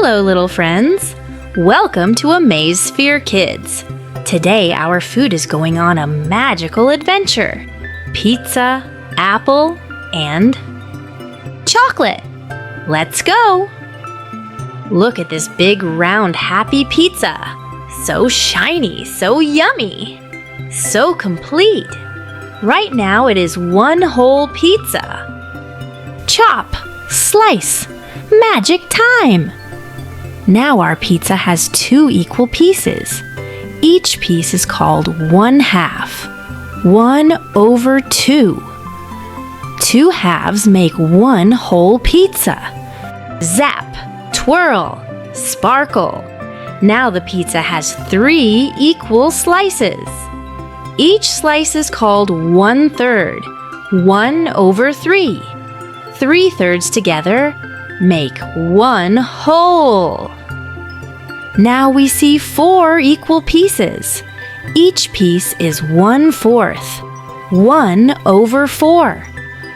Hello, little friends. Welcome to Amazesphere Kids. Today, our food is going on a magical adventure. Pizza, apple, and chocolate. Let's go. Look at this big, round, happy pizza. So shiny, so yummy, so complete. Right now, it is one whole pizza. Chop, slice, magic time. Now our pizza has two equal pieces. Each piece is called 1/2. 1/2. Two halves make one whole pizza. Zap, twirl, sparkle. Now the pizza has 3 equal slices. Each slice is called 1/3. 1/3. 3/3 together make one whole. Now we see 4 equal pieces. Each piece is 1/4. 1/4.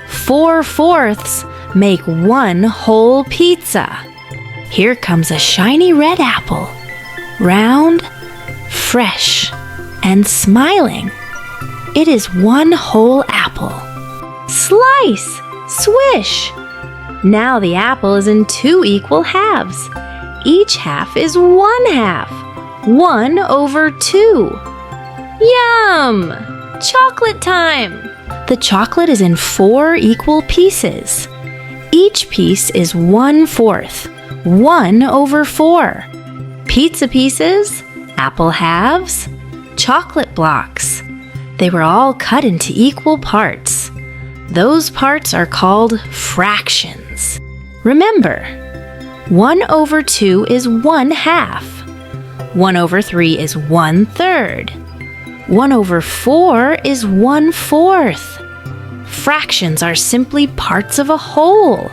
4/4 make one whole pizza. Here comes a shiny red apple. Round, fresh, and smiling. It is one whole apple. Slice! Swish! Now the apple is in 2 equal halves. Each half is 1/2. 1/2. Yum! Chocolate time! The chocolate is in 4 equal pieces. Each piece is 1/4. 1/4. Pizza pieces, apple halves, chocolate blocks. They were all cut into equal parts. Those parts are called fractions. Remember, 1/2 is 1/2. 1/3 is 1/3. 1/4 is 1/4. Fractions are simply parts of a whole.